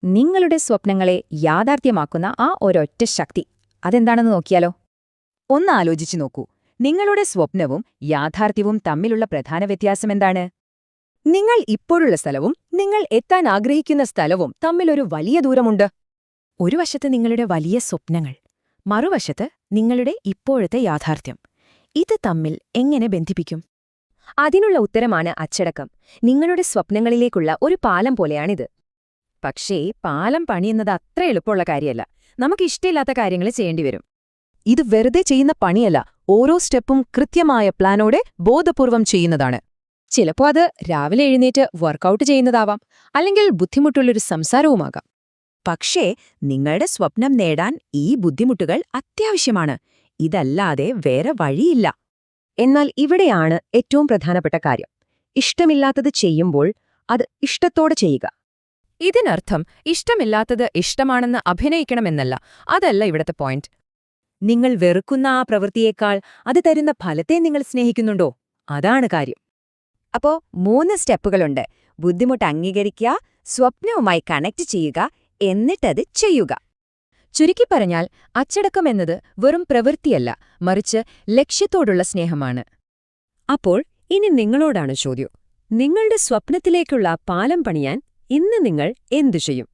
നിങ്ങളുടെ സ്വപ്നങ്ങളെ യാഥാർത്ഥ്യമാക്കുന്ന ആ ഒരൊറ്റ ശക്തി അതെന്താണെന്ന് നോക്കിയാലോ? ഒന്ന് ആലോചിച്ചു നോക്കൂ. നിങ്ങളുടെ സ്വപ്നവും യാഥാർത്ഥ്യവും തമ്മിലുള്ള പ്രധാന വ്യത്യാസമെന്താണ്? നിങ്ങൾ ഇപ്പോഴുള്ള സ്ഥലവും നിങ്ങൾ എത്താൻ ആഗ്രഹിക്കുന്ന സ്ഥലവും തമ്മിലൊരു വലിയ ദൂരമുണ്ട്. ഒരു വശത്ത് നിങ്ങളുടെ വലിയ സ്വപ്നങ്ങൾ, മറുവശത്ത് നിങ്ങളുടെ ഇപ്പോഴത്തെ യാഥാർത്ഥ്യം. ഇത് തമ്മിൽ എങ്ങനെ ബന്ധിപ്പിക്കും? അതിനുള്ള ഉത്തരമാണ് അച്ചടക്കം. നിങ്ങളുടെ സ്വപ്നങ്ങളിലേക്കുള്ള ഒരു പാലം പോലെയാണിത്. പക്ഷേ പാലം പണിയുന്നത് അത്ര എളുപ്പമുള്ള കാര്യമല്ല. നമുക്കിഷ്ടമില്ലാത്ത കാര്യങ്ങൾ ചെയ്യേണ്ടിവരും. ഇത് വെറുതെ ചെയ്യുന്ന പണിയല്ല, ഓരോ സ്റ്റെപ്പും കൃത്യമായ പ്ലാനോടെ ബോധപൂർവം ചെയ്യുന്നതാണ്. ചിലപ്പോൾ അത് രാവിലെ എഴുന്നേറ്റ് വർക്കൗട്ട് ചെയ്യുന്നതാവാം, അല്ലെങ്കിൽ ബുദ്ധിമുട്ടുള്ളൊരു സംസാരവുമാകാം. പക്ഷേ നിങ്ങളുടെ സ്വപ്നം നേടാൻ ഈ ബുദ്ധിമുട്ടുകൾ അത്യാവശ്യമാണ്. ഇതല്ലാതെ വേറെ വഴിയില്ല. എന്നാൽ ഇവിടെയാണ് ഏറ്റവും പ്രധാനപ്പെട്ട കാര്യം. ഇഷ്ടമില്ലാത്തത് ചെയ്യുമ്പോൾ അത് ഇഷ്ടത്തോടെ ചെയ്യുക. ഇതിനർത്ഥം ഇഷ്ടമില്ലാത്തത് ഇഷ്ടമാണെന്ന് അഭിനയിക്കണമെന്നല്ല. അതല്ല ഇവിടത്തെ പോയിന്റ്. നിങ്ങൾ വെറുക്കുന്ന ആ പ്രവൃത്തിയേക്കാൾ അത് തരുന്ന ഫലത്തെ നിങ്ങൾ സ്നേഹിക്കുന്നുണ്ടോ? അതാണ് കാര്യം. അപ്പോ 3 സ്റ്റെപ്പുകളുണ്ട്. ബുദ്ധിമുട്ട് അംഗീകരിക്കുക, സ്വപ്നവുമായി കണക്ട് ചെയ്യുക, എന്നിട്ടത് ചെയ്യുക. ചുരുക്കി പറഞ്ഞാൽ അച്ചടക്കം എന്നത് വെറും പ്രവൃത്തിയല്ല, മറിച്ച് ലക്ഷ്യത്തോടുള്ള സ്നേഹമാണ്. അപ്പോൾ ഇനി നിങ്ങളോടാണ് ചോദ്യം. നിങ്ങളുടെ സ്വപ്നത്തിലേക്കുള്ള പാലം പണിയാൻ ഇന്ന് നിങ്ങൾ എന്തു ചെയ്യും?